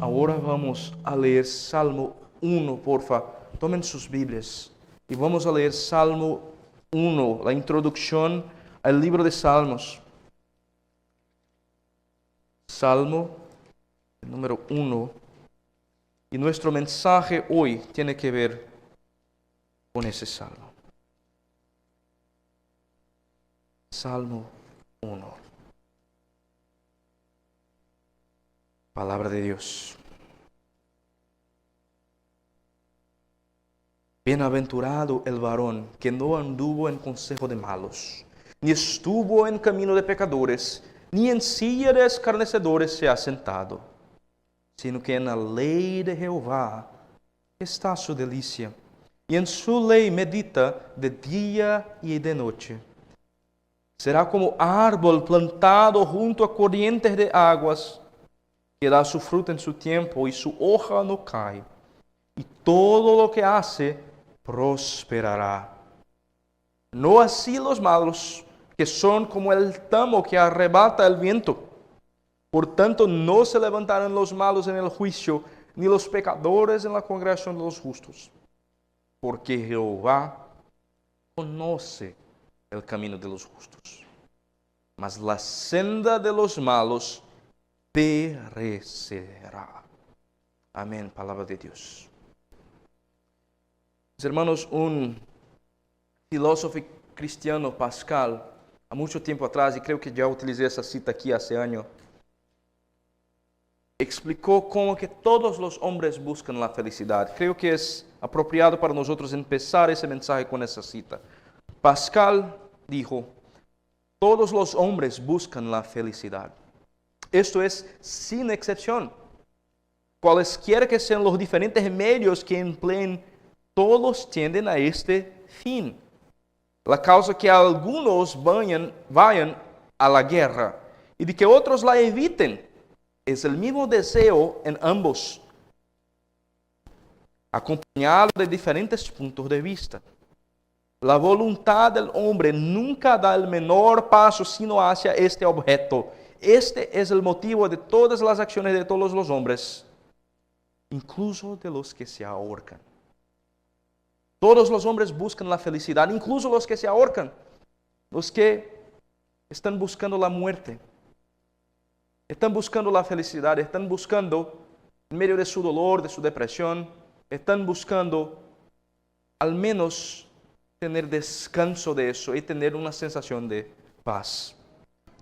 ahora vamos a leer Salmo 1, porfa. Tomen sus Biblias y vamos a leer Salmo 1, la introducción al libro de Salmos. Salmo número 1. Y nuestro mensaje hoy tiene que ver con ese salmo. Salmo 1. Palabra de Dios. Bienaventurado el varón que no anduvo en consejo de malos, ni estuvo en camino de pecadores, ni en silla de escarnecedores se ha sentado, sino que en la ley de Jehová está su delicia, y en su ley medita de día y de noche. Será como árbol plantado junto a corrientes de aguas, que da su fruto en su tiempo y su hoja no cae, y todo lo que hace prosperará. No así los malos, que son como el tamo que arrebata el viento. Por tanto, no se levantarán los malos en el juicio, ni los pecadores en la congregación de los justos. Porque Jehová conoce el camino de los justos, mas la senda de los malos perecerá. Amén, palabra de Dios. Mis hermanos, un filósofo cristiano, Pascal, há mucho tiempo atrás, y creo que ya utilicé esa cita aquí hace años, explicó cómo que todos los hombres buscan la felicidad. Creo que es apropiado para nosotros empezar ese mensaje con esa cita. Pascal dijo, todos los hombres buscan la felicidad. Esto es sin excepción. Cualesquiera que sean los diferentes medios que empleen, todos tienden a este fin. La causa que algunos vayan a la guerra y de que otros la eviten es el mismo deseo en ambos, acompañado de diferentes puntos de vista. La voluntad del hombre nunca da el menor paso sino hacia este objeto. Este es el motivo de todas las acciones de todos los hombres, incluso de los que se ahorcan. Todos los hombres buscan la felicidad, incluso los que se ahorcan, los que están buscando la muerte. Están buscando la felicidad, están buscando, en medio de su dolor, de su depresión, están buscando al menos tener descanso de eso y tener una sensación de paz.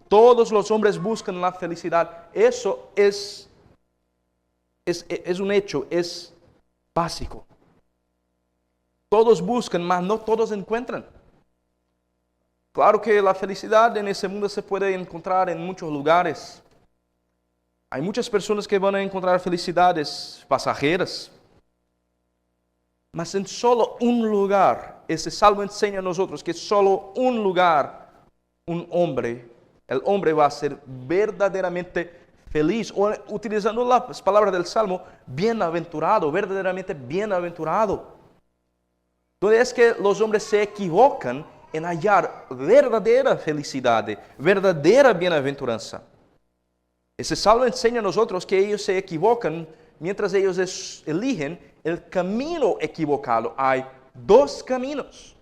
Todos los hombres buscan la felicidad. Eso es un hecho, es básico. Todos buscan, mas no todos encuentran. Claro que la felicidad en ese mundo se puede encontrar en muchos lugares. Hay muchas personas que van a encontrar felicidades pasajeras. Mas en solo un lugar, ese salmo enseña a nosotros que solo un lugar, el hombre va a ser verdaderamente feliz. O utilizando las palabras del salmo, bienaventurado, verdaderamente bienaventurado. Donde es que los hombres se equivocan en hallar verdadera felicidad, verdadera bienaventuranza. Ese salmo enseña a nosotros que ellos se equivocan mientras ellos eligen el camino equivocado. Hay dos caminos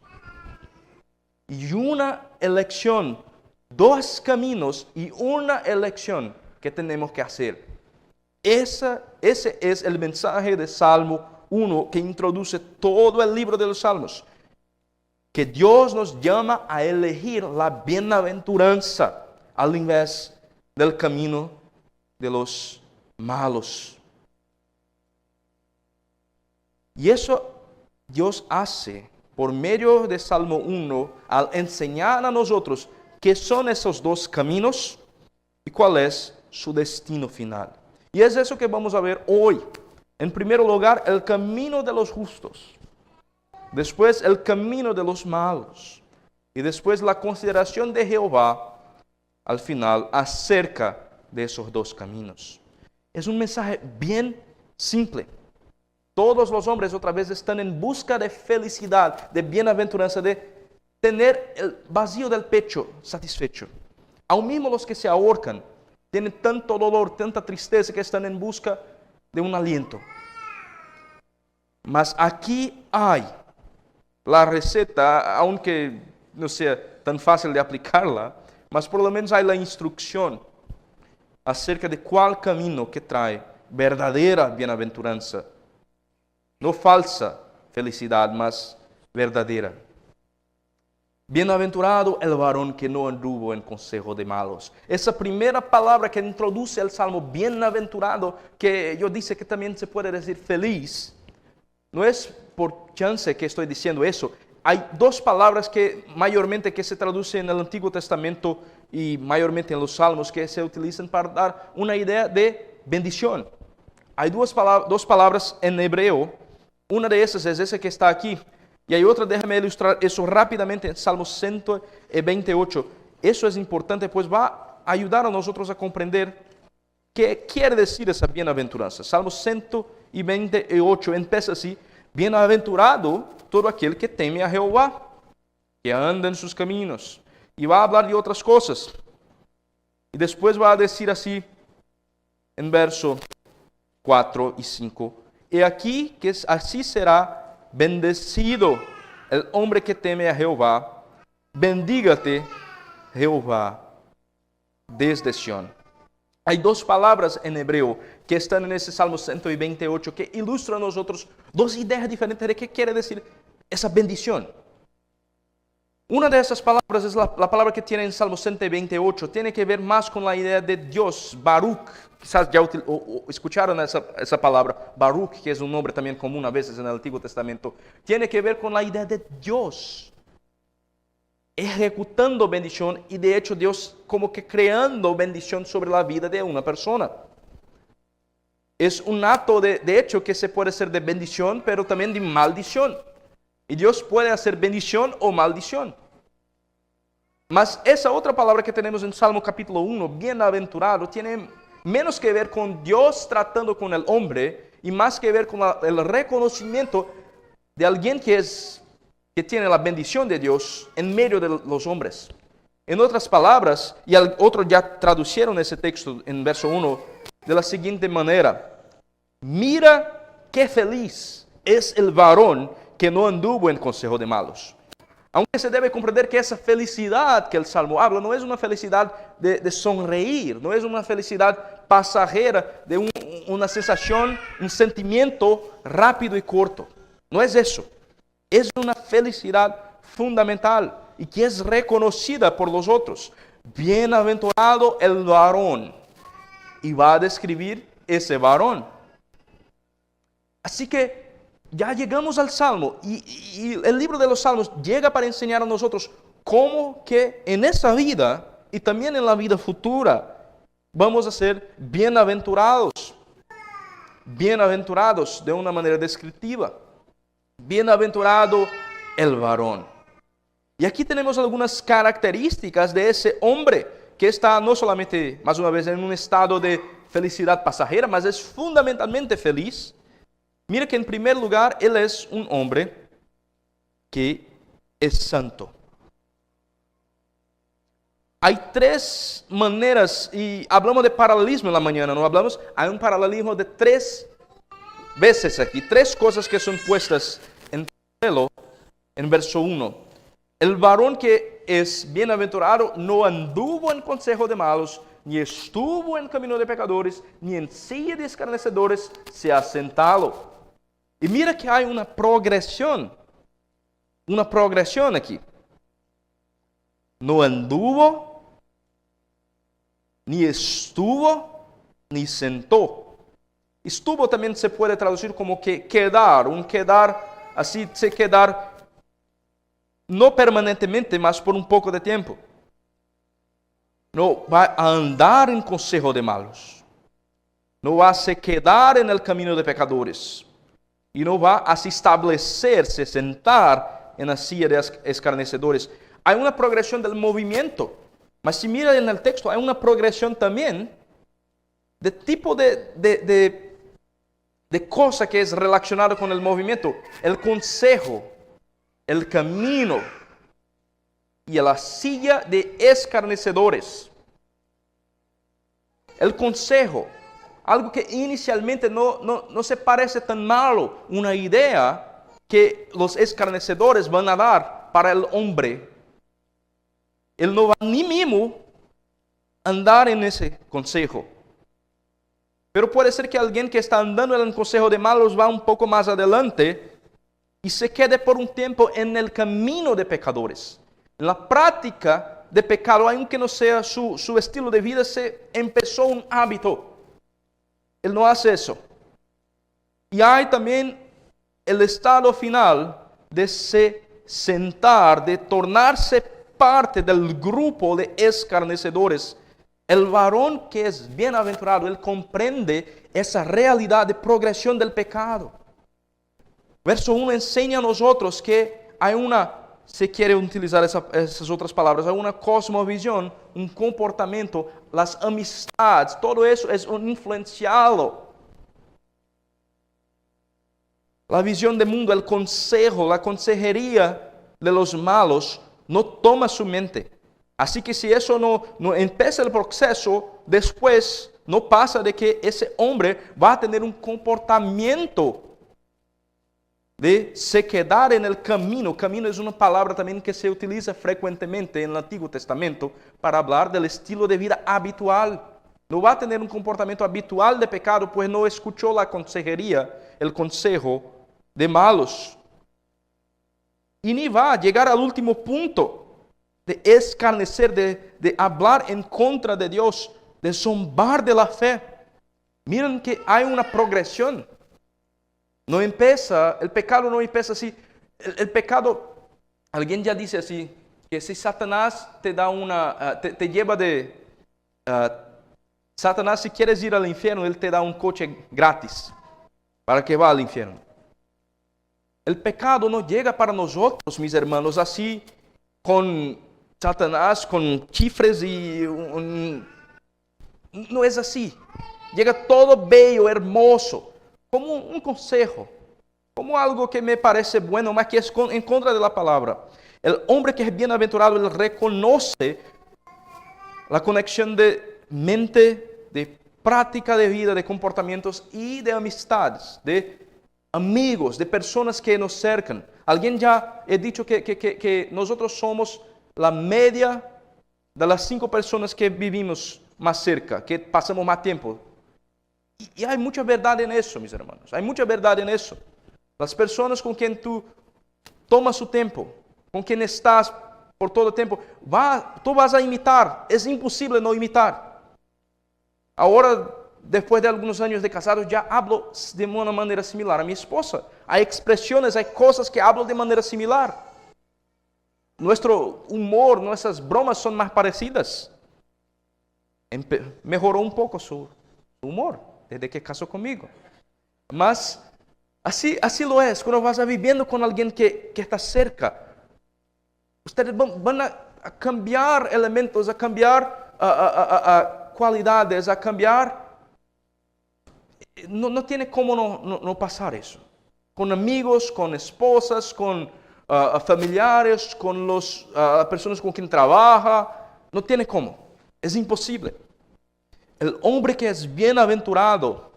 y una elección, dos caminos y una elección que tenemos que hacer. Ese es el mensaje de Salmo 1 que introduce todo el libro de los Salmos. Que Dios nos llama a elegir la bienaventuranza al invés del camino de los malos. Y eso Dios hace por medio de Salmo 1 al enseñar a nosotros qué son esos dos caminos y cuál es su destino final. Y es eso que vamos a ver hoy. En primer lugar, el camino de los justos. Después, el camino de los malos. Y después, la consideración de Jehová al final acerca de esos dos caminos. Es un mensaje bien simple. Todos los hombres otra vez están en busca de felicidad, de bienaventuranza, de tener el vacío del pecho satisfecho. Aún mismo los que se ahorcan tienen tanto dolor, tanta tristeza que están en busca de un aliento. Mas aquí hay la receta, aunque no sea tan fácil de aplicarla, mas por lo menos hay la instrucción acerca de cuál camino que trae verdadera bienaventuranza. No falsa felicidad, mas verdadera. Bienaventurado el varón que no anduvo en consejo de malos. Esa primera palabra que introduce el Salmo, bienaventurado, que yo dice que también se puede decir feliz, no es por chance que estoy diciendo eso. Hay dos palabras que mayormente que se traducen en el Antiguo Testamento y mayormente en los Salmos que se utilizan para dar una idea de bendición. Hay dos palabras en hebreo. Una de esas es esa que está aquí. Y hay otra, déjame ilustrar eso rápidamente en Salmo 128. Eso es importante, pues va a ayudar a nosotros a comprender qué quiere decir esa bienaventuranza. Salmo 128 empieza así: bienaventurado todo aquel que teme a Jehová, que anda en sus caminos. Y va a hablar de otras cosas. Y después va a decir así en verso 4 y 5. He aquí que así será bendecido el hombre que teme a Jehová. Bendígate, Jehová, desde Sión. Hay dos palabras en hebreo que están en ese Salmo 128 que ilustran a nosotros dos ideas diferentes de qué quiere decir esa bendición. Una de esas palabras es la palabra que tiene en Salmo 128. Tiene que ver más con la idea de Dios, Baruch. Quizás ya escucharon esa palabra, Baruch, que es un nombre también común a veces en el Antiguo Testamento. Tiene que ver con la idea de Dios ejecutando bendición y de hecho Dios como que creando bendición sobre la vida de una persona. Es un acto de hecho que se puede hacer de bendición, pero también de maldición. Y Dios puede hacer bendición o maldición. Mas esa otra palabra que tenemos en Salmo capítulo 1, bienaventurado, tiene menos que ver con Dios tratando con el hombre y más que ver con el reconocimiento de alguien que tiene la bendición de Dios en medio de los hombres. En otras palabras, y otros ya traducieron ese texto en verso 1 de la siguiente manera: mira qué feliz es el varón que no anduvo en consejo de malos. Aunque se debe comprender que esa felicidad que el Salmo habla no es una felicidad de sonreír, no es una felicidad pasajera de una sensación, un sentimiento rápido y corto. No es eso. Es una felicidad fundamental y que es reconocida por los otros. Bienaventurado el varón. Y va a describir ese varón. Así que ya llegamos al Salmo y el libro de los Salmos llega para enseñar a nosotros cómo que en esa vida y también en la vida futura vamos a ser bienaventurados. Bienaventurados de una manera descriptiva. Bienaventurado el varón. Y aquí tenemos algunas características de ese hombre que está no solamente, más una vez, en un estado de felicidad pasajera, mas es fundamentalmente feliz. Mira que en primer lugar, él es un hombre que es santo. Hay tres maneras, y hablamos de paralelismo en la mañana, ¿no hablamos? Hay un paralelismo de tres veces aquí, tres cosas que son puestas en paralelo en verso 1. El varón que es bienaventurado no anduvo en consejo de malos, ni estuvo en camino de pecadores, ni en silla de escarnecedores se ha sentado. Y mira que hay una progresión aquí. No anduvo, ni estuvo, ni sentó. Estuvo también se puede traducir como que quedar, así se quedar, no permanentemente, mas por un poco de tiempo. No va a andar en consejo de malos. No va a se quedar en el camino de pecadores. Y no va a se establecerse, sentar en la silla de escarnecedores. Hay una progresión del movimiento. Mas si mira en el texto, hay una progresión también de tipo de cosa que es relacionada con el movimiento. El consejo, el camino y la silla de escarnecedores. El consejo. algo que inicialmente no se parece tan malo, una idea que los escarnecedores van a dar para el hombre. Él no va ni mismo a andar en ese consejo. Pero puede ser que alguien que está andando en el consejo de malos va un poco más adelante y se quede por un tiempo en el camino de pecadores. En la práctica de pecado, aunque no sea su estilo de vida, se empezó un hábito. Él no hace eso. Y hay también el estado final de se sentar, de tornarse parte del grupo de escarnecedores. El varón que es bienaventurado, él comprende esa realidad de progresión del pecado. Verso 1 enseña a nosotros que hay una, se quiere utilizar esas otras palabras, hay una cosmovisión, un comportamiento, las amistades, todo eso es un influenciado. La visión del mundo, el consejo, la consejería de los malos no toma su mente. Así que si eso no empieza el proceso, después no pasa de que ese hombre va a tener un comportamiento de se quedar en el camino. Camino es una palabra también que se utiliza frecuentemente en el Antiguo Testamento para hablar del estilo de vida habitual. No va a tener un comportamiento habitual de pecado, pues no escuchó la consejería, el consejo de malos. Y ni va a llegar al último punto de escarnecer, de hablar en contra de Dios, de zombar de la fe. Miren que hay una progresión. No empieza, el pecado no empieza así. El pecado, alguien ya dice así, que si Satanás te da te lleva de... Satanás, si quieres ir al infierno, él te da un coche gratis para que vá al infierno. El pecado no llega para nosotros, mis hermanos, así con Satanás, con chifres y no es así. Llega todo bello, hermoso, como un consejo, como algo que me parece bueno, mas que es en contra de la palabra. El hombre que es bienaventurado, él reconoce la conexión de mente, de práctica de vida, de comportamientos y de amistades, de amigos, de personas que nos cercan. Alguien ya he dicho que nosotros somos la media de las 5 personas que vivimos más cerca, que pasamos más tiempo. Y hay mucha verdad en eso, mis hermanos. Hay mucha verdad en eso. Las personas con quien tú tomas su tiempo, con quien estás por todo el tiempo, tú vas a imitar. Es imposible no imitar. Ahora, después de algunos años de casados, ya hablo de una manera similar a mi esposa. Hay expresiones, hay cosas que hablo de manera similar. Nuestro humor, nuestras bromas son más parecidas. Mejoró un poco su humor desde que casó conmigo. Mas así lo es. Cuando vas viviendo con alguien que está cerca, ustedes van a cambiar elementos, a cambiar cualidades, a cambiar. No tiene cómo no pasar eso. Con amigos, con esposas, con familiares, con las personas con quien trabaja. No tiene cómo. Es imposible. El hombre que es bienaventurado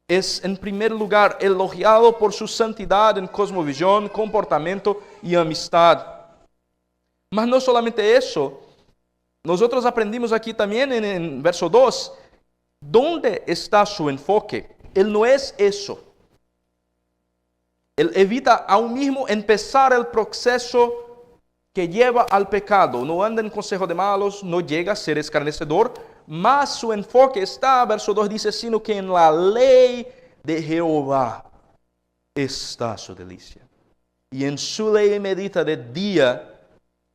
es en primer lugar elogiado por su santidad en cosmovisión, comportamiento y amistad. Mas no solamente eso, nosotros aprendimos aquí también en verso 2, ¿dónde está su enfoque? Él no es eso. Él evita aún mismo empezar el proceso que lleva al pecado. No anda en consejo de malos, no llega a ser escarnecedor, mas su enfoque está, verso 2 dice, sino que en la ley de Jehová está su delicia. Y en su ley medita de día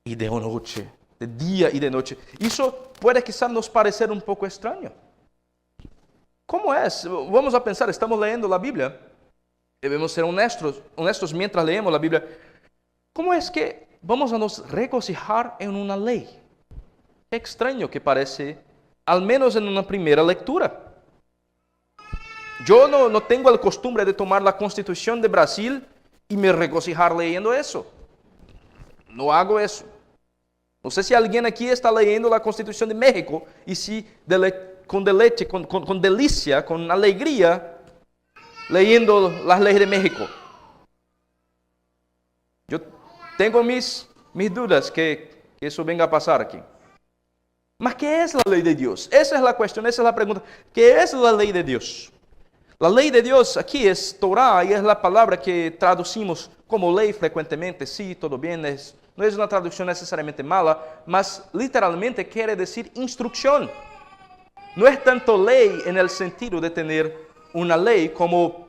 y de noche. De día y de noche. Eso puede quizás nos parecer un poco extraño. ¿Cómo es? Vamos a pensar, estamos leyendo la Biblia. Debemos ser honestos mientras leemos la Biblia. ¿Cómo es que vamos a nos regocijar en una ley? Qué extraño que parece, al menos en una primera lectura. Yo no tengo la costumbre de tomar la Constitución de Brasil y me regocijar leyendo eso. No hago eso. No sé si alguien aquí está leyendo la Constitución de México y si con deleite, con delicia, con alegría, leyendo las leyes de México. Yo tengo mis dudas que eso venga a pasar aquí. Mas, ¿qué es la ley de Dios? Esa es la cuestión, esa es la pregunta. ¿Qué es la ley de Dios? La ley de Dios aquí es Torah y es la palabra que traducimos como ley frecuentemente. Sí, todo bien, no es una traducción necesariamente mala, mas literalmente quiere decir instrucción. No es tanto ley en el sentido de tener una ley como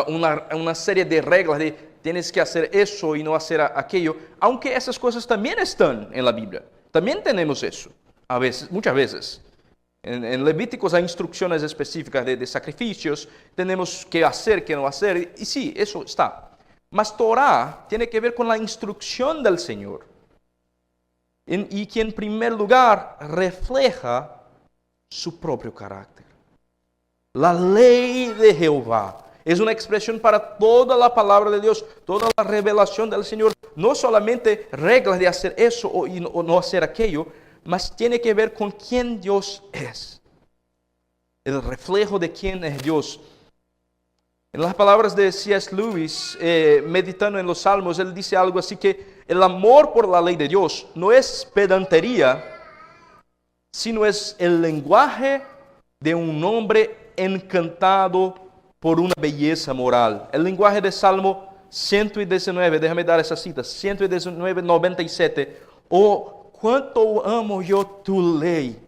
una serie de reglas de tienes que hacer eso y no hacer aquello, aunque esas cosas también están en la Biblia. También tenemos eso, a veces, muchas veces. En Levíticos hay instrucciones específicas de sacrificios, tenemos que hacer, que no hacer, y sí, eso está. Mas Torah tiene que ver con la instrucción del Señor, y que en primer lugar refleja su propio carácter. La ley de Jehová es una expresión para toda la palabra de Dios, toda la revelación del Señor. No solamente reglas de hacer eso o no hacer aquello, mas tiene que ver con quién Dios es. El reflejo de quién es Dios. En las palabras de C.S. Lewis, meditando en los Salmos, él dice algo así que el amor por la ley de Dios no es pedantería, sino es el lenguaje de un hombre encantado por una belleza moral. El lenguaje de Salmo 119, déjame dar esa cita, 119, 97. Oh, cuánto amo yo tu ley.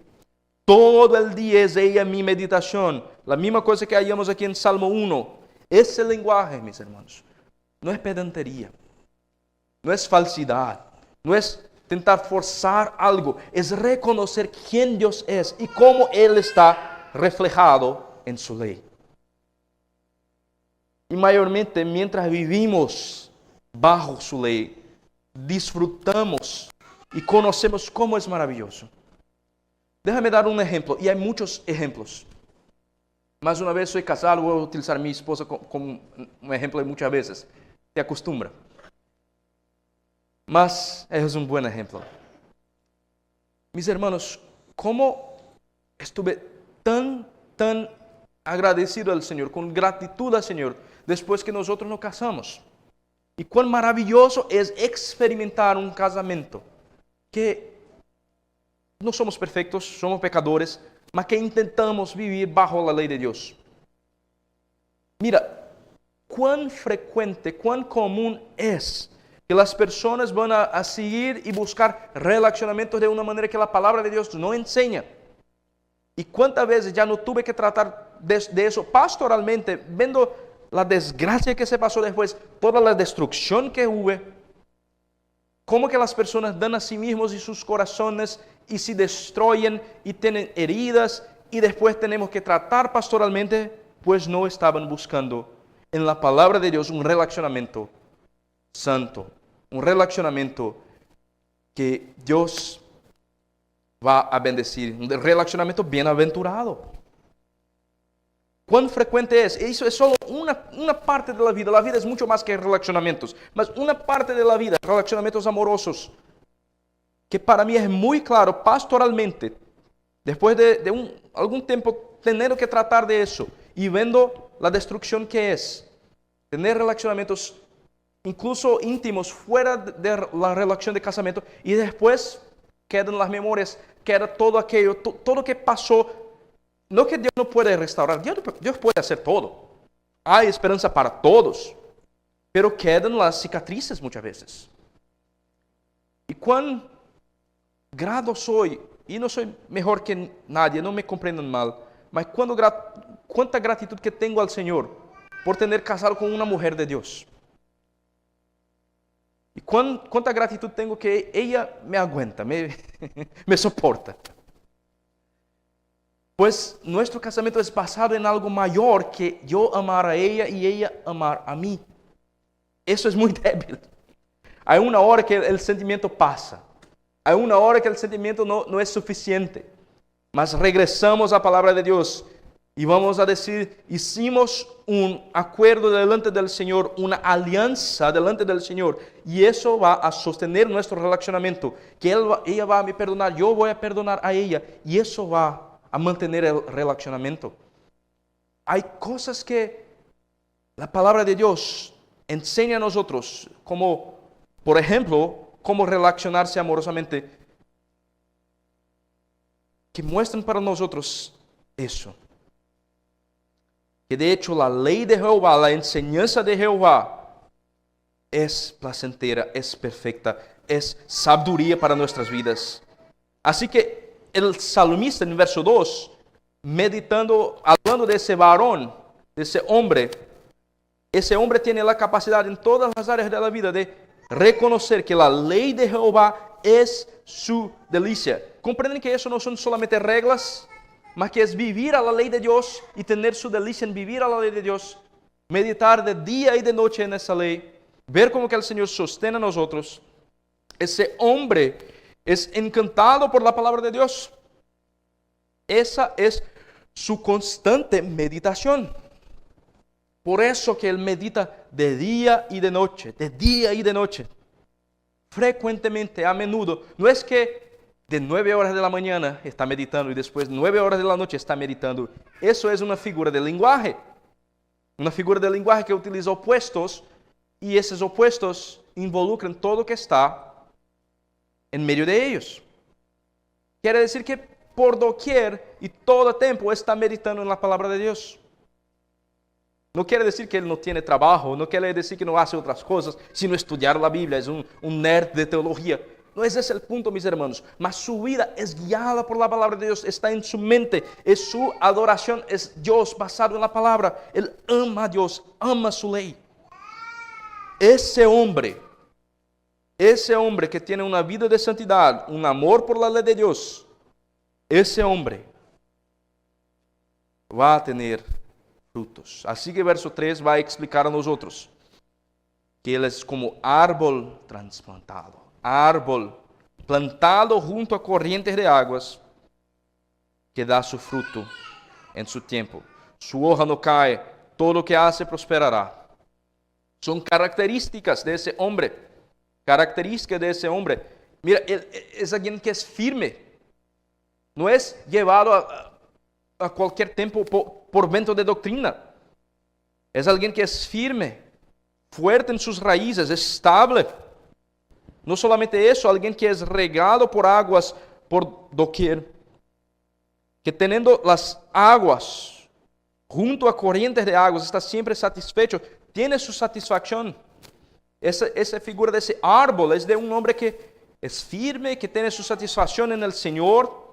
Todo el día es ella mi meditación. La misma cosa que hallamos aquí en Salmo 1. Ese lenguaje, mis hermanos, no es pedantería, no es falsidad, no es tentar forzar algo, es reconocer quién Dios es y cómo Él está reflejado en su ley. Y mayormente, mientras vivimos bajo su ley, disfrutamos y conocemos cómo es maravilloso. Déjame dar un ejemplo, y hay muchos ejemplos. Más una vez soy casado, voy a utilizar a mi esposa como un ejemplo de muchas veces. Se acostumbra. Mas es un buen ejemplo. Mis hermanos, ¿cómo estuve tan agradecido al Señor, con gratitud al Señor, después que nosotros nos casamos? Y cuán maravilloso es experimentar un casamiento que no somos perfectos, somos pecadores, mas que intentamos vivir bajo la ley de Dios. Mira, cuán frecuente, cuán común es que las personas van a seguir y buscar relacionamientos de una manera que la palabra de Dios no enseña. Y cuántas veces ya no tuve que tratar de eso pastoralmente, viendo la desgracia que se pasó después, toda la destrucción que hubo, cómo que las personas dan a sí mismos y sus corazones y se destruyen y tienen heridas, y después tenemos que tratar pastoralmente, pues no estaban buscando en la palabra de Dios un relacionamiento santo, un relacionamiento que Dios va a bendecir, un relacionamiento bienaventurado. ¿Cuán frecuente es? Eso es solo una parte de la vida. La vida es mucho más que relacionamientos, mas una parte de la vida, relacionamientos amorosos, que para mí es muy claro pastoralmente, después de algún tiempo teniendo que tratar de eso y viendo la destrucción que es tener relacionamientos incluso íntimos fuera de la relación de casamiento, y después quedan las memorias, queda todo aquello, todo lo que pasó. No que Dios no puede restaurar, Dios puede hacer todo. Hay esperanza para todos, pero quedan las cicatrices muchas veces. Y cuán grato soy, y no soy mejor que nadie, no me comprendan mal, mas cuánta gratitud que tengo al Señor por tener casado con una mujer de Dios. Y cuánta gratitud tengo que ella me aguanta, me soporta. Pues nuestro casamiento es basado en algo mayor que yo amar a ella y ella amar a mí. Eso es muy débil. Hay una hora que el sentimiento pasa. Hay una hora que el sentimiento no es suficiente. Mas regresamos a la palabra de Dios y vamos a decir, hicimos un acuerdo delante del Señor, una alianza delante del Señor, y eso va a sostener nuestro relacionamiento, que ella va a me perdonar, yo voy a perdonar a ella, y eso va a mantener el relacionamiento. Hay cosas que la palabra de Dios enseña a nosotros, como, por ejemplo, cómo relacionarse amorosamente, que muestran para nosotros eso. Que de hecho la ley de Jehová, la enseñanza de Jehová, es placentera, es perfecta, es sabiduría para nuestras vidas. Así que el salmista en verso 2, meditando, hablando de ese varón, de ese hombre tiene la capacidad en todas las áreas de la vida de reconocer que la ley de Jehová es su delicia. ¿Comprenden que eso no son solamente reglas, mas que es vivir a la ley de Dios y tener su delicia en vivir a la ley de Dios? Meditar de día y de noche en esa ley, ver cómo que el Señor sostiene a nosotros. Ese hombre es encantado por la palabra de Dios. Esa es su constante meditación. Por eso que él medita de día y de noche, de día y de noche. Frecuentemente, a menudo. No es que de 9 horas de la mañana está meditando y después 9 horas de la noche está meditando. Eso es una figura de lenguaje. Una figura de lenguaje que utiliza opuestos y esos opuestos involucran todo lo que está en medio de ellos. Quiere decir que por doquier y todo tiempo está meditando en la palabra de Dios. No quiere decir que él no tiene trabajo, no quiere decir que no hace otras cosas, sino estudiar la Biblia, es un nerd de teología. No es ese el punto, mis hermanos. Mas su vida es guiada por la palabra de Dios, está en su mente, es su adoración, es Dios basado en la palabra. Él ama a Dios, ama su ley. Ese hombre que tiene una vida de santidad, un amor por la ley de Dios, ese hombre va a tener frutos. Así que verso 3 va a explicar a nosotros que él es como árbol trasplantado, árbol plantado junto a corrientes de aguas que da su fruto en su tiempo. Su hoja no cae, todo lo que hace prosperará. Son características de ese hombre. Características de ese hombre. Mira, él es alguien que es firme. No es llevado a cualquier tiempo por viento de doctrina. Es alguien que es firme, fuerte en sus raíces, estable. No solamente eso, alguien que es regado por aguas por doquier. Que teniendo las aguas junto a corrientes de aguas, está siempre satisfecho, tiene su satisfacción. Esa figura de ese árbol es de un hombre que es firme, que tiene su satisfacción en el Señor,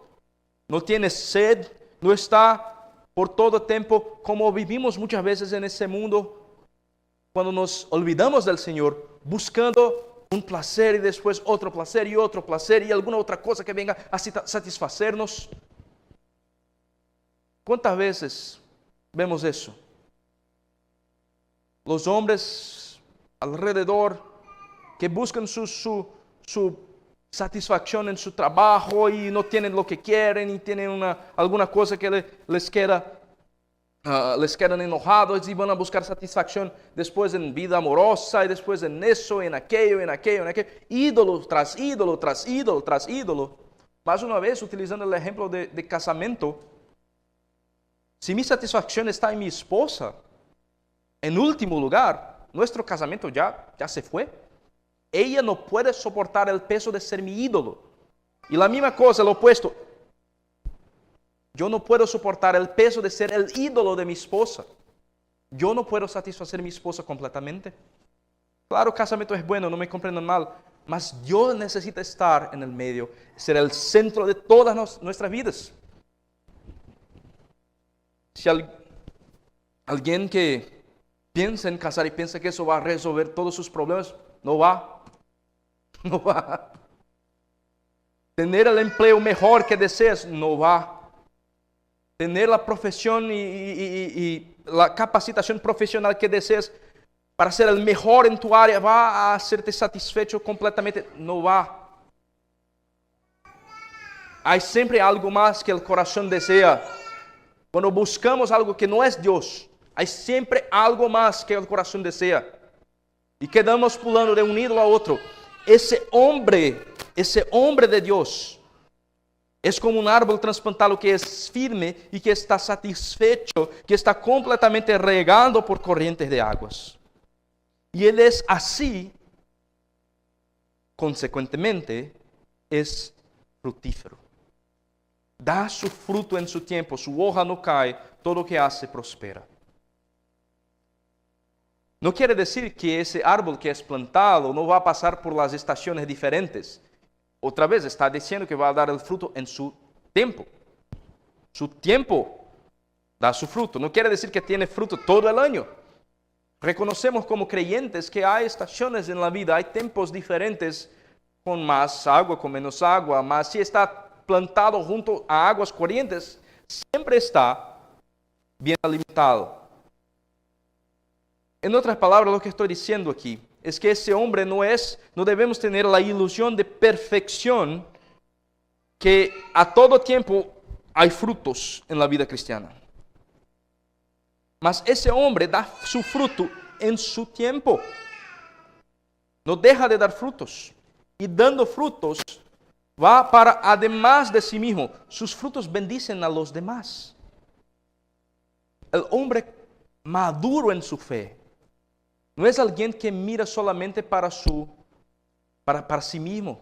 no tiene sed, no está por todo tiempo como vivimos muchas veces en ese mundo, cuando nos olvidamos del Señor, buscando un placer y después otro placer y alguna otra cosa que venga a satisfacernos. ¿Cuántas veces vemos eso? Los hombres alrededor que buscan su satisfacción en su trabajo y no tienen lo que quieren y tienen alguna cosa que les quedan enojados y van a buscar satisfacción después en vida amorosa y después en eso, en aquello, ídolo tras ídolo, tras ídolo, tras ídolo. Más una vez, utilizando el ejemplo de casamiento, si mi satisfacción está en mi esposa, en último lugar, nuestro casamiento ya se fue. Ella no puede soportar el peso de ser mi ídolo. Y la misma cosa, lo opuesto. Yo no puedo soportar el peso de ser el ídolo de mi esposa. Yo no puedo satisfacer a mi esposa completamente. Claro, el casamiento es bueno, no me comprendan mal. Mas yo necesito estar en el medio, ser el centro de todas nuestras vidas. Si alguien que piensa en casar y piensa que eso va a resolver todos sus problemas, no va. Tener el empleo mejor que deseas, no va. Tener la profesión y la capacitación profesional que deseas para ser el mejor en tu área, va a hacerte satisfecho completamente, no va. Hay siempre algo más que el corazón desea. Cuando buscamos algo que no es Dios, hay siempre algo más que el corazón desea. Y quedamos pulando de un ídolo a otro. Ese hombre de Dios Es como un árbol trasplantado que es firme y que está satisfecho, que está completamente regado por corrientes de aguas. Y él es así, consecuentemente, es fructífero. Da su fruto en su tiempo, su hoja no cae, todo lo que hace prospera. No quiere decir que ese árbol que es plantado no va a pasar por las estaciones diferentes. Otra vez está diciendo que va a dar el fruto en su tiempo. Su tiempo da su fruto. No quiere decir que tiene fruto todo el año. Reconocemos como creyentes que hay estaciones en la vida, hay tiempos diferentes, con más agua, con menos agua, mas si está plantado junto a aguas corrientes, siempre está bien alimentado. En otras palabras, lo que estoy diciendo aquí es que ese hombre no debemos tener la ilusión de perfección, que a todo tiempo hay frutos en la vida cristiana. Mas ese hombre da su fruto en su tiempo. No deja de dar frutos. Y dando frutos, va para además de sí mismo. Sus frutos bendicen a los demás. El hombre maduro en su fe no es alguien que mira solamente para sí mismo,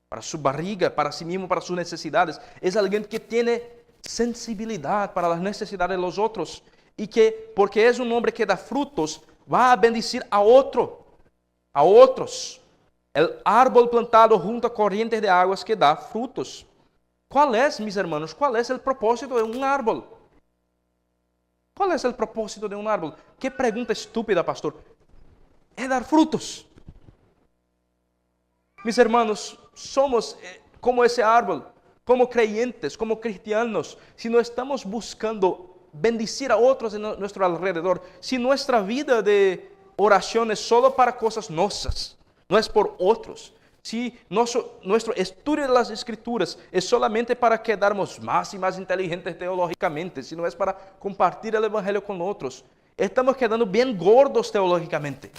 para su barriga, para sí mismo, para sus necesidades. Es alguien que tiene sensibilidad para las necesidades de los otros y que, porque es un hombre que da frutos, va a bendecir a otros. El árbol plantado junto a corrientes de aguas que da frutos. ¿Cuál es, mis hermanos? ¿Cuál es el propósito de un árbol? ¿Cuál es el propósito de un árbol? Qué pregunta estúpida, pastor. Es dar frutos. Mis hermanos, somos como ese árbol, como creyentes, como cristianos. Si no estamos buscando bendecir a otros en nuestro alrededor, si nuestra vida de oración es solo para cosas nuestras, no es por otros, si nuestro estudio de las Escrituras es solamente para quedarnos más y más inteligentes teológicamente, si no es para compartir el Evangelio con otros, estamos quedando bien gordos teológicamente.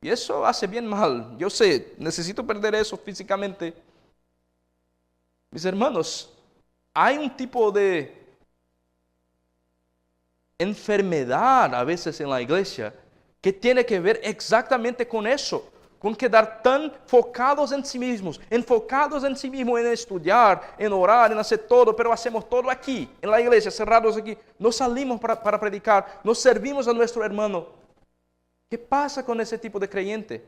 Y eso hace bien mal. Yo sé, necesito perder eso físicamente. Mis hermanos, hay un tipo de enfermedad a veces en la iglesia que tiene que ver exactamente con eso, con quedar tan enfocados en sí mismos, en estudiar, en orar, en hacer todo, pero hacemos todo aquí, en la iglesia, cerrados aquí. No salimos para predicar, no servimos a nuestro hermano. ¿Qué pasa con ese tipo de creyente?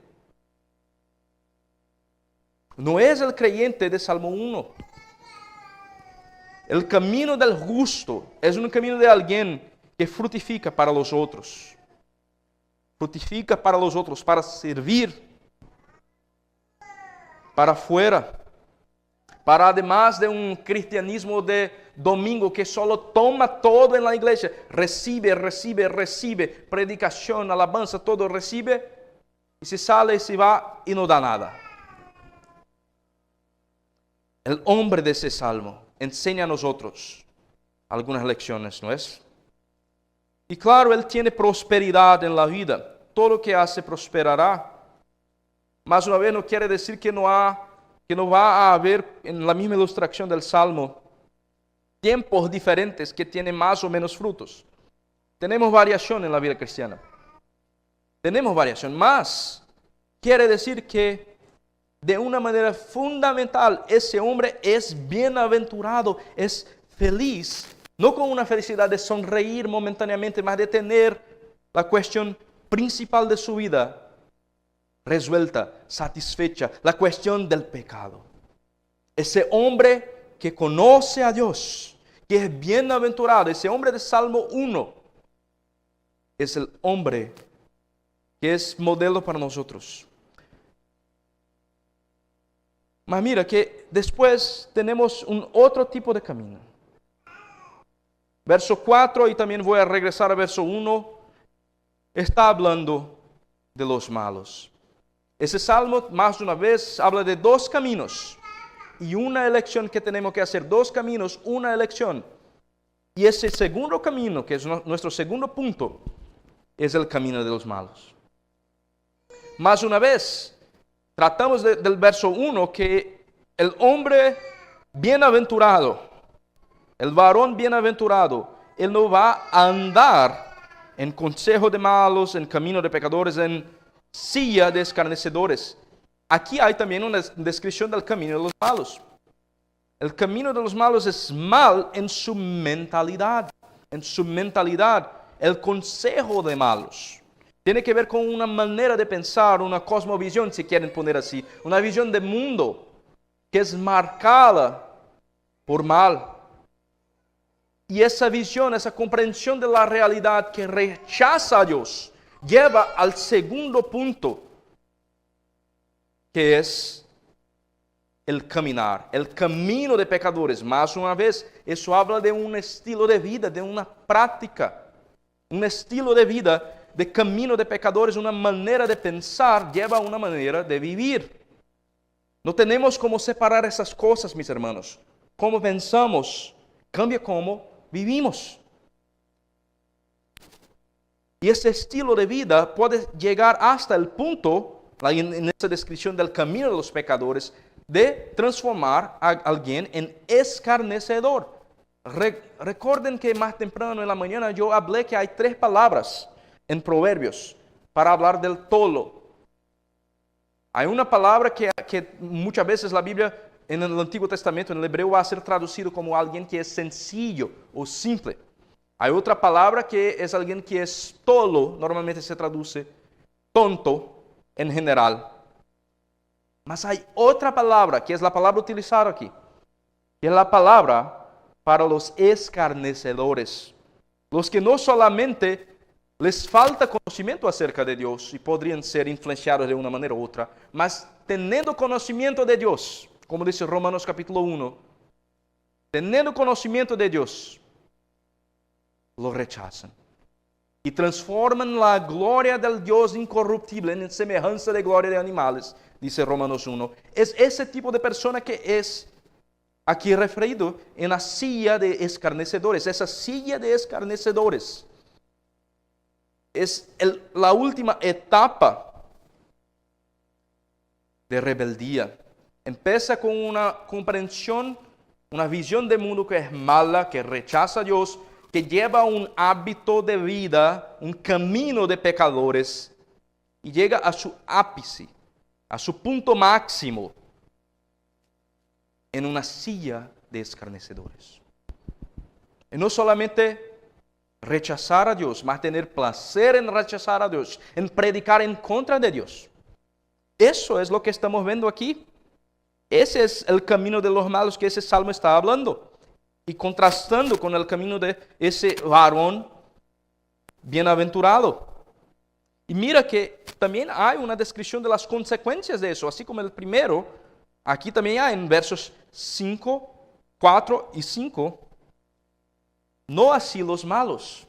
No es el creyente de Salmo 1. El camino del justo es un camino de alguien que frutifica para los otros. Frutifica para los otros, para servir, para afuera, para además de un cristianismo de domingo que solo toma todo en la iglesia, recibe, predicación, alabanza, todo recibe, y se sale, se va y no da nada. El hombre de ese salmo enseña a nosotros algunas lecciones, ¿no es? Y claro, él tiene prosperidad en la vida, todo lo que hace prosperará. Mas una vez no quiere decir que no va a haber, en la misma ilustración del Salmo, tiempos diferentes que tienen más o menos frutos. Tenemos variación en la vida cristiana. Tenemos variación, mas quiere decir que de una manera fundamental ese hombre es bienaventurado, es feliz, no con una felicidad de sonreír momentáneamente, mas de tener la cuestión principal de su vida resuelta, satisfecha, la cuestión del pecado. Ese hombre que conoce a Dios, que es bienaventurado, ese hombre de Salmo 1, es el hombre que es modelo para nosotros. Mas mira que después tenemos un otro tipo de camino. Verso 4, y también voy a regresar a verso 1, está hablando de los malos. Ese salmo, más de una vez, habla de dos caminos y una elección que tenemos que hacer. Dos caminos, una elección. Y ese segundo camino, que es nuestro segundo punto, es el camino de los malos. Más una vez, tratamos del verso 1 que El hombre bienaventurado, el varón bienaventurado, él no va a andar en consejo de malos, en camino de pecadores, en silla de escarnecedores. Aquí hay también una descripción del camino de los malos. El camino de los malos es mal en su mentalidad. En su mentalidad, el consejo de malos tiene que ver con una manera de pensar, una cosmovisión, si quieren poner así, una visión de mundo que es marcada por mal. Y esa visión, esa comprensión de la realidad que rechaza a Dios, lleva al segundo punto, que es el caminar, el camino de pecadores. Más una vez, eso habla de un estilo de vida, de una práctica, un estilo de vida, de camino de pecadores, una manera de pensar, lleva a una manera de vivir. No tenemos cómo separar esas cosas, mis hermanos. Cómo pensamos cambia cómo vivimos. Y ese estilo de vida puede llegar hasta el punto, en esa descripción del camino de los pecadores, de transformar a alguien en escarnecedor. Recuerden que más temprano en la mañana yo hablé que hay 3 palabras en Proverbios para hablar del tolo. Hay una palabra que muchas veces la Biblia en el Antiguo Testamento, en el hebreo, va a ser traducido como alguien que es sencillo o simple. Hay otra palabra que es alguien que es tolo, normalmente se traduce tonto en general. Mas hay otra palabra, que es la palabra utilizada aquí, que es la palabra para los escarnecedores. Los que no solamente les falta conocimiento acerca de Dios y podrían ser influenciados de una manera u otra, mas teniendo conocimiento de Dios, como dice Romanos capítulo 1, teniendo conocimiento de Dios, lo rechazan y transforman la gloria del Dios incorruptible en semejanza de gloria de animales, dice Romanos 1. Es ese tipo de persona que es aquí referido en la silla de escarnecedores. Esa silla de escarnecedores es la última etapa de rebeldía. Empieza con una comprensión, una visión del mundo que es mala, que rechaza a Dios, que lleva un hábito de vida, un camino de pecadores, y llega a su ápice, a su punto máximo, en una silla de escarnecedores. Y no solamente rechazar a Dios, mas tener placer en rechazar a Dios, en predicar en contra de Dios. Eso es lo que estamos viendo aquí. Ese es el camino de los malos que ese salmo está hablando. Y contrastando con el camino de ese varón bienaventurado. Y mira que también hay una descripción de las consecuencias de eso, así como el primero, aquí también hay en versos 5, 4 y 5, no así los malos.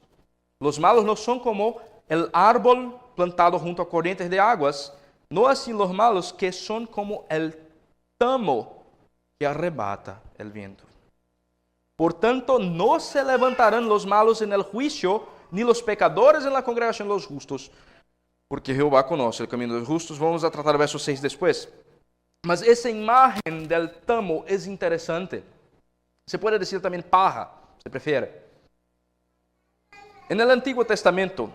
Los malos no son como el árbol plantado junto a corrientes de aguas, no así los malos que son como el tamo que arrebata el viento. Por tanto, no se levantarán los malos en el juicio, ni los pecadores en la congregación de los justos, porque Jehová conoce el camino de los justos. Vamos a tratar el verso 6 después. Mas esa imagen del tamo es interesante. Se puede decir también paja, se prefiere. En el Antiguo Testamento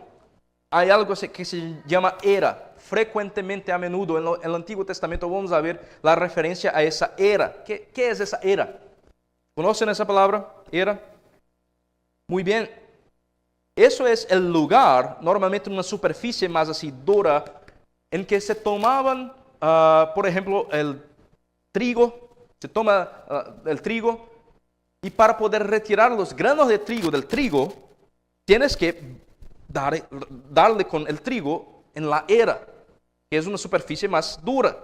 hay algo que se llama era. Frecuentemente, a menudo, en el Antiguo Testamento vamos a ver la referencia a esa era. ¿Qué es esa era? ¿Conocen esa palabra? Era. Muy bien. Eso es el lugar, normalmente una superficie más así dura, en que se tomaban, por ejemplo, el trigo. Se toma el trigo y para poder retirar los granos de trigo del trigo, tienes que darle con el trigo en la era, que es una superficie más dura.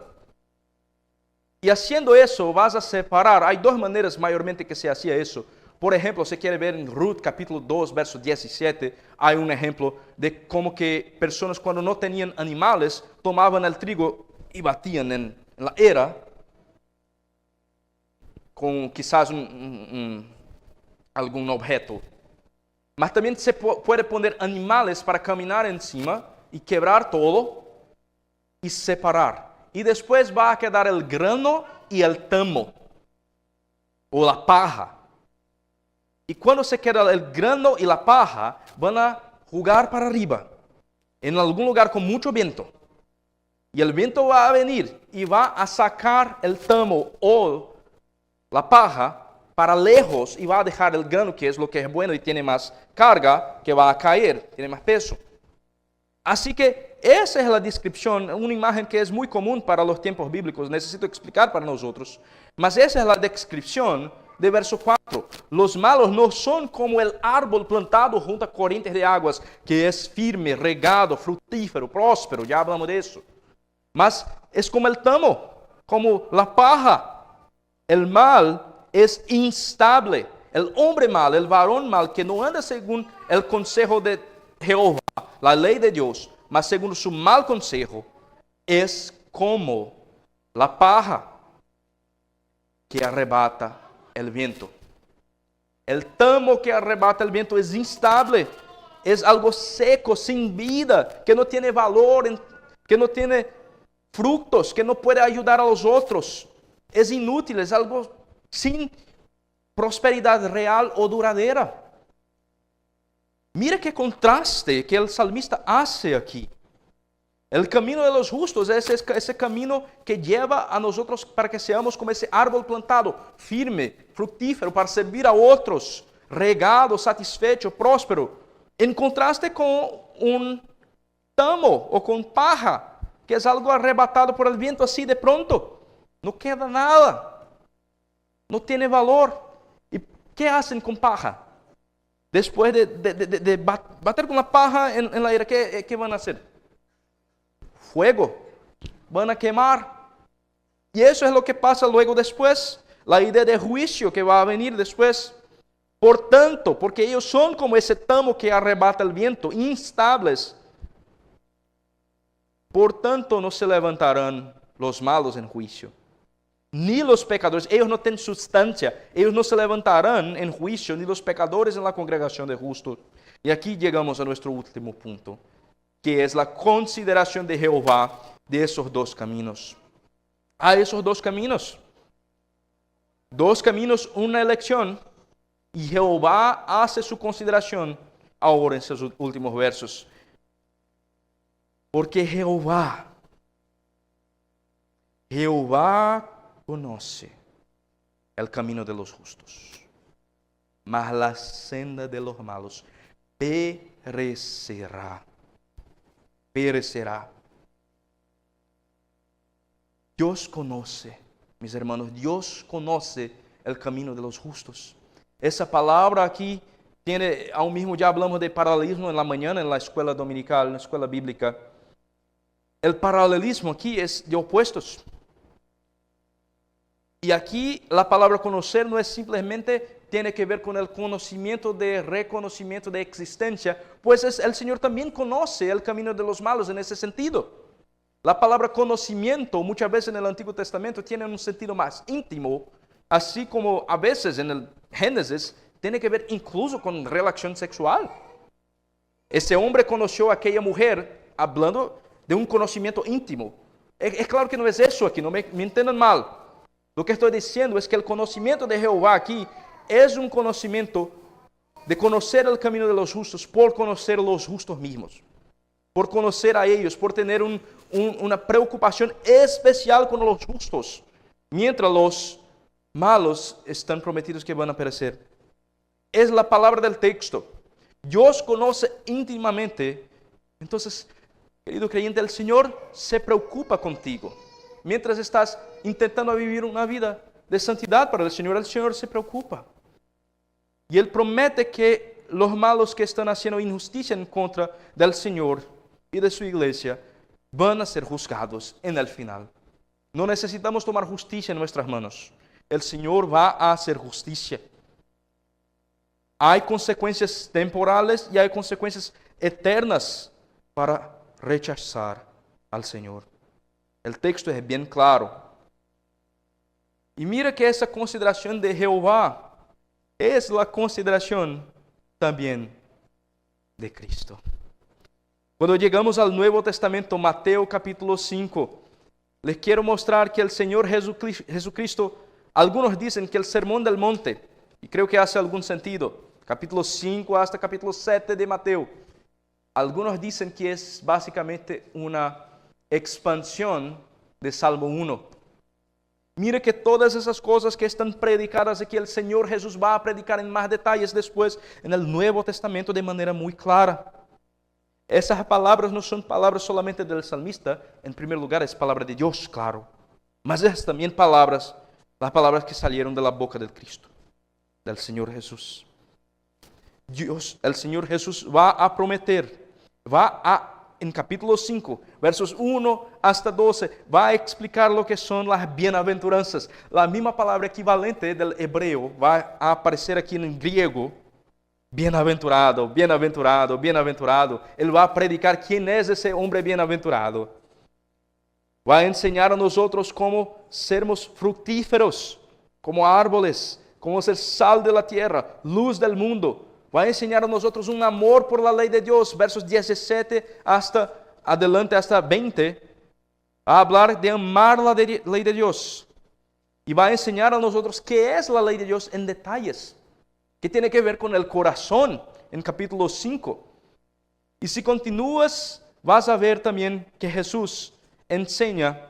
Y haciendo eso vas a separar. Hay 2 maneras mayormente que se hacía eso. Por ejemplo, si quiere ver en Ruth capítulo 2, verso 17, hay un ejemplo de cómo que personas cuando no tenían animales tomaban el trigo y batían en la era con quizás algún objeto. Mas también se puede poner animales para caminar encima y quebrar todo y separar. Y después va a quedar el grano y el tamo, o la paja. Y cuando se queda el grano y la paja, van a jugar para arriba, en algún lugar con mucho viento. Y el viento va a venir y va a sacar el tamo o la paja para lejos y va a dejar el grano, que es lo que es bueno y tiene más carga, que va a caer, tiene más peso. Así que esa es la descripción, una imagen que es muy común para los tiempos bíblicos, necesito explicar para nosotros, mas esa es la descripción de verso 4. Los malos no son como el árbol plantado junto a corrientes de aguas, que es firme, regado, fructífero, próspero, ya hablamos de eso. Mas es como el tamo, como la paja. El mal es instable. El hombre mal, el varón mal, que no anda según el consejo de Jehová, la ley de Dios, mas según su mal consejo, es como la paja que arrebata el viento. El tamo que arrebata el viento es instable, es algo seco, sin vida, que no tiene valor, que no tiene frutos, que no puede ayudar a los otros. Es inútil, es algo sin prosperidad real o duradera. Mira qué contraste que el salmista hace aquí. El camino de los justos es ese camino que lleva a nosotros para que seamos como ese árbol plantado, firme, fructífero, para servir a otros, regado, satisfecho, próspero. En contraste con un tamo o con paja, que es algo arrebatado por el viento así de pronto. No queda nada. No tiene valor. ¿Y qué hacen con paja? Después de bater con la paja en la aire, ¿qué van a hacer? Fuego. Van a quemar. Y eso es lo que pasa luego después. La idea de juicio que va a venir después. Por tanto, porque ellos son como ese tamo que arrebata el viento, instables. Por tanto, no se levantarán los malos en juicio, ni los pecadores. Ellos no tienen sustancia. Ellos no se levantarán en juicio, ni los pecadores en la congregación de justos. Y aquí llegamos a nuestro último punto, que es la consideración de Jehová de esos dos caminos. Hay esos dos caminos. Dos caminos, una elección. Y Jehová hace su consideración ahora en sus últimos versos. Porque Jehová conoce el camino de los justos, mas la senda de los malos perecerá. Perecerá. Dios conoce, mis hermanos, Dios conoce el camino de los justos. Esa palabra aquí tiene, aún mismo ya hablamos de paralelismo en la mañana en la escuela dominical, en la escuela bíblica. El paralelismo aquí es de opuestos. Y aquí la palabra conocer no es simplemente, tiene que ver con el conocimiento de reconocimiento de existencia, pues el Señor también conoce el camino de los malos en ese sentido. La palabra conocimiento muchas veces en el Antiguo Testamento tiene un sentido más íntimo, así como a veces en el Génesis tiene que ver incluso con relación sexual. Ese hombre conoció a aquella mujer hablando de un conocimiento íntimo. Es claro que no es eso aquí, no me entiendan mal. Lo que estoy diciendo es que el conocimiento de Jehová aquí es un conocimiento de conocer el camino de los justos por conocer los justos mismos, por conocer a ellos, por tener una preocupación especial con los justos, mientras los malos están prometidos que van a perecer. Es la palabra del texto. Dios conoce íntimamente. Entonces, querido creyente, el Señor se preocupa contigo. Mientras estás intentando vivir una vida de santidad para el Señor se preocupa. Y Él promete que los malos que están haciendo injusticia en contra del Señor y de su iglesia van a ser juzgados en el final. No necesitamos tomar justicia en nuestras manos. El Señor va a hacer justicia. Hay consecuencias temporales y hay consecuencias eternas para rechazar al Señor. El texto es bien claro. Y mira que esa consideración de Jehová es la consideración también de Cristo. Cuando llegamos al Nuevo Testamento, Mateo capítulo 5, les quiero mostrar que el Señor Jesucristo, algunos dicen que el Sermón del Monte, y creo que hace algún sentido, capítulo 5 hasta capítulo 7 de Mateo, algunos dicen que es básicamente una expansión de Salmo 1. Mire que todas esas cosas que están predicadas aquí, el Señor Jesús va a predicar en más detalles después en el Nuevo Testamento de manera muy clara. Esas palabras no son palabras solamente del salmista, en primer lugar es palabra de Dios, claro, mas es también las palabras que salieron de la boca del Cristo, del Señor Jesús. Dios, el Señor Jesús va a prometer, en capítulo 5, versos 1 hasta 12, va a explicar lo que son las bienaventuranzas. La misma palabra equivalente del hebreo va a aparecer aquí en griego. Bienaventurado, bienaventurado, bienaventurado. Él va a predicar quién es ese hombre bienaventurado. Va a enseñar a nosotros cómo sermos fructíferos, como árboles, cómo ser sal de la tierra, luz del mundo. Va a enseñar a nosotros un amor por la ley de Dios, versos 17 hasta adelante, hasta 20. Va a hablar de amar la ley de Dios. Y va a enseñar a nosotros qué es la ley de Dios en detalles. Que tiene que ver con el corazón en capítulo 5. Y si continúas, vas a ver también que Jesús enseña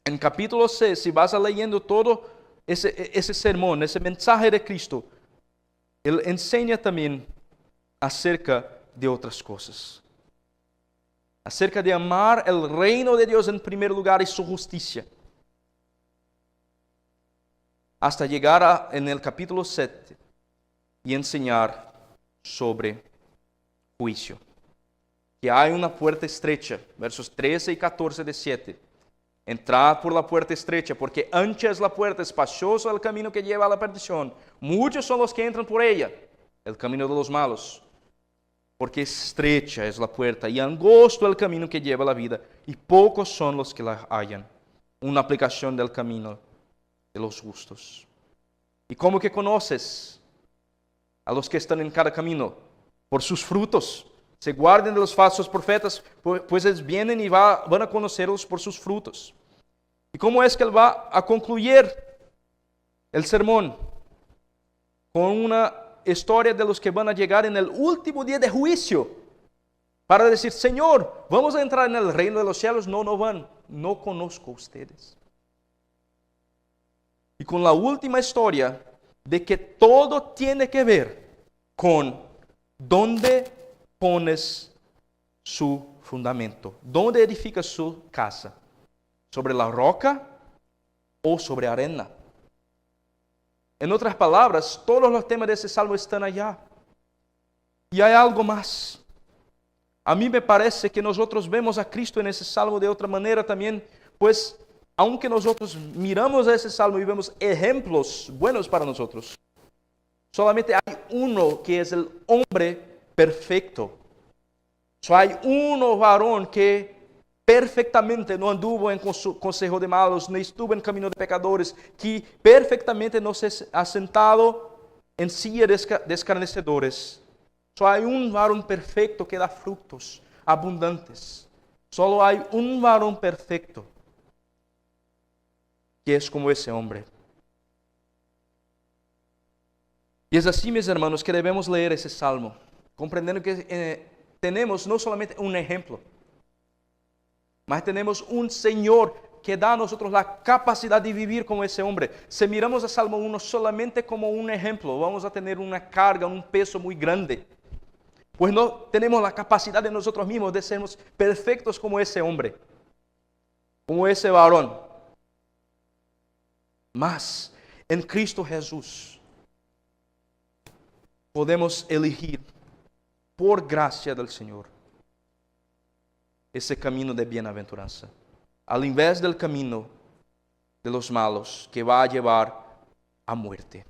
en capítulo 6, si vas a leyendo todo ese sermón, ese mensaje de Cristo, Él enseña también acerca de otras cosas. Acerca de amar el reino de Dios en primer lugar y su justicia. Hasta llegar en el capítulo 7 y enseñar sobre juicio. Que hay una puerta estrecha, versos 13 y 14 de 7. Entrad por la puerta estrecha, porque ancha es la puerta, espacioso el camino que lleva a la perdición. Muchos son los que entran por ella, el camino de los malos. Porque estrecha es la puerta y angosto el camino que lleva a la vida, y pocos son los que la hallan. Una aplicación del camino de los justos. ¿Y cómo que conoces a los que están en cada camino? Por sus frutos. Se guarden de los falsos profetas, pues ellos vienen y van a conocerlos por sus frutos. ¿Y cómo es que él va a concluir el sermón? Con una historia de los que van a llegar en el último día de juicio. Para decir, Señor, ¿vamos a entrar en el reino de los cielos? No, no van. No conozco a ustedes. Y con la última historia de que todo tiene que ver con dónde pones su fundamento, dónde edificas su casa, sobre la roca o sobre arena. En otras palabras, todos los temas de ese salmo están allá. Y hay algo más. A mí me parece que nosotros vemos a Cristo en ese salmo de otra manera también, pues aunque nosotros miramos a ese salmo y vemos ejemplos buenos para nosotros, solamente hay uno que es el hombre perfecto. Solo hay uno varón que perfectamente no anduvo en consejo de malos, ni estuvo en camino de pecadores, que perfectamente no se ha sentado en silla de escarnecedores. Solo hay un varón perfecto que da frutos abundantes. Solo hay un varón perfecto que es como ese hombre. Y es así, mis hermanos, que debemos leer ese salmo, comprendiendo que tenemos no solamente un ejemplo, mas tenemos un Señor que da a nosotros la capacidad de vivir como ese hombre. Si miramos a Salmo 1 solamente como un ejemplo, vamos a tener una carga, un peso muy grande. Pues no tenemos la capacidad de nosotros mismos de sermos perfectos como ese hombre, como ese varón. Mas en Cristo Jesús podemos elegir por gracia del Señor ese camino de bienaventuranza, al invés del camino de los malos que va a llevar a muerte.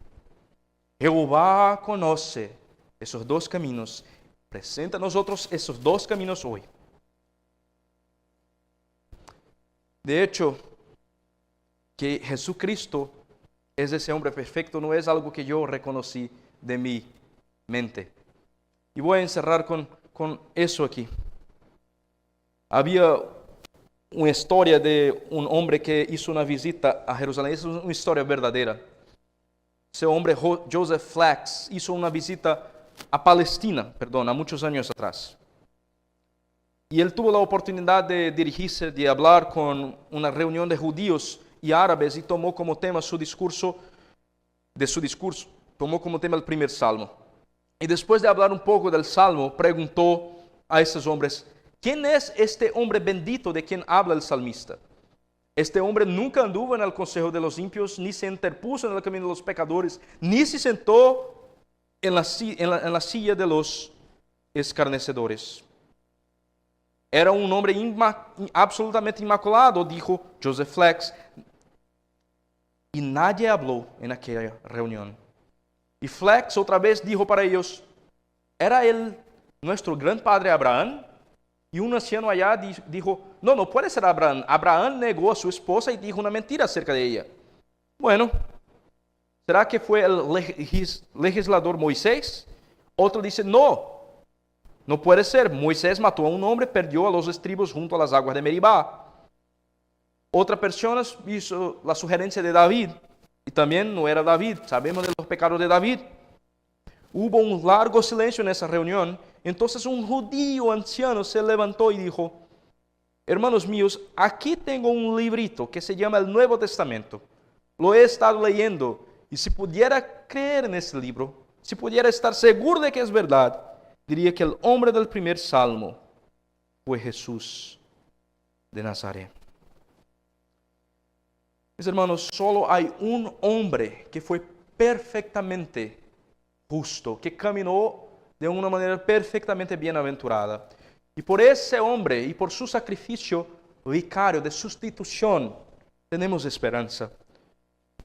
Jehová conoce esos dos caminos, presenta a nosotros esos dos caminos hoy. De hecho, que Jesucristo es ese hombre perfecto no es algo que yo reconocí de mi mente. Y voy a encerrar con eso aquí. Había una historia de un hombre que hizo una visita a Jerusalén. Es una historia verdadera. Ese hombre, Joseph Flax, hizo una visita a Palestina, a muchos años atrás. Y él tuvo la oportunidad de dirigirse, de hablar con una reunión de judíos y árabes y tomó como tema tomó como tema el primer salmo. Y después de hablar un poco del salmo, preguntó a esos hombres, ¿quién es este hombre bendito de quien habla el salmista? Este hombre nunca anduvo en el consejo de los impios, ni se interpuso en el camino de los pecadores, ni se sentó en la silla de los escarnecedores. Era un hombre absolutamente inmaculado, dijo Joseph Flax. Y nadie habló en aquella reunión. Y Flax otra vez dijo para ellos, ¿era él nuestro gran padre Abraham? Y un anciano allá dijo, no puede ser Abraham. Abraham negó a su esposa y dijo una mentira acerca de ella. Bueno, ¿será que fue el legislador Moisés? Otro dice, no puede ser. Moisés mató a un hombre, perdió a los estribos junto a las aguas de Meribá. Otra persona hizo la sugerencia de David, y también no era David. Sabemos de los pecados de David. Hubo un largo silencio en esa reunión. Entonces un judío anciano se levantó y dijo, hermanos míos, aquí tengo un librito que se llama el Nuevo Testamento. Lo he estado leyendo y si pudiera creer en ese libro, si pudiera estar seguro de que es verdad, diría que el hombre del primer salmo fue Jesús de Nazaret. Mis hermanos, solo hay un hombre que fue perfectamente justo, que caminó de una manera perfectamente bienaventurada. Y por ese hombre y por su sacrificio vicario de sustitución, tenemos esperanza.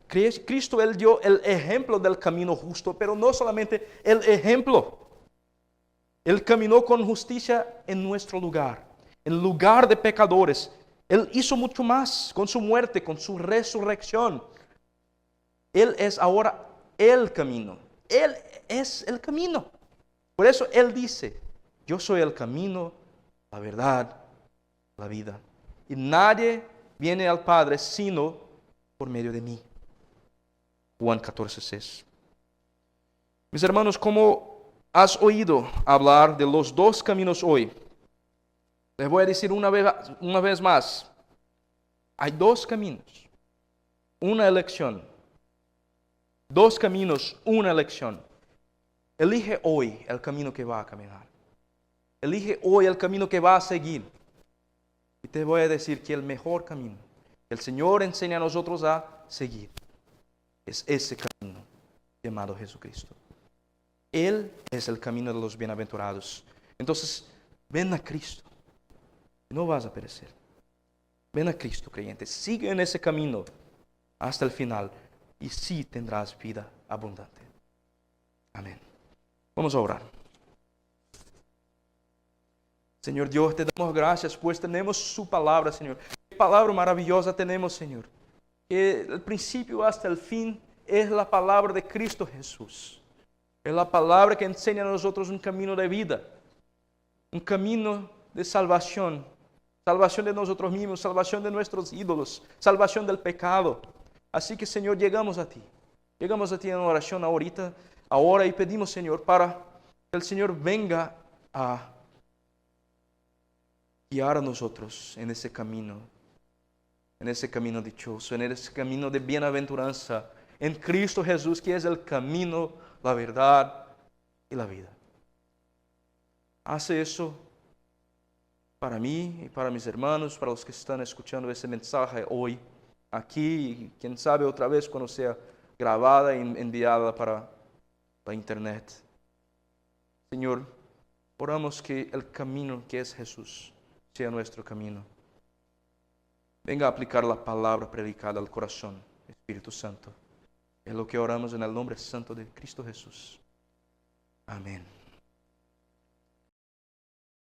Cristo, Él dio el ejemplo del camino justo, pero no solamente el ejemplo. Él caminó con justicia en nuestro lugar, en lugar de pecadores. Él hizo mucho más con su muerte, con su resurrección. Él es ahora el camino. Él es el camino. Por eso Él dice, yo soy el camino, la verdad, la vida. Y nadie viene al Padre sino por medio de mí. Juan 14:6. Mis hermanos, como has oído hablar de los dos caminos hoy, les voy a decir una vez más. Hay dos caminos, una elección. Dos caminos, una elección. Elige hoy el camino que va a caminar. Elige hoy el camino que va a seguir. Y te voy a decir que el mejor camino que el Señor enseña a nosotros a seguir es ese camino llamado Jesucristo. Él es el camino de los bienaventurados. Entonces, ven a Cristo. No vas a perecer. Ven a Cristo, creyente. Sigue en ese camino hasta el final y sí tendrás vida abundante. Amén. Vamos a orar. Señor Dios, te damos gracias, pues tenemos su palabra, Señor. Qué palabra maravillosa tenemos, Señor. Que del principio hasta el fin es la palabra de Cristo Jesús. Es la palabra que enseña a nosotros un camino de vida, un camino de salvación. Salvación de nosotros mismos, salvación de nuestros ídolos, salvación del pecado. Así que, Señor, llegamos a ti. Llegamos a ti en oración ahora y pedimos, Señor, para que el Señor venga a guiar a nosotros en ese camino dichoso, en ese camino de bienaventuranza, en Cristo Jesús, que es el camino, la verdad y la vida. Hace eso para mí y para mis hermanos, para los que están escuchando ese mensaje hoy, aquí, y quién sabe otra vez cuando sea grabada y enviada para la internet. Señor, oramos que el camino que es Jesús sea nuestro camino. Venga a aplicar la palabra predicada al corazón, Espíritu Santo. Es lo que oramos en el nombre santo de Cristo Jesús. Amén.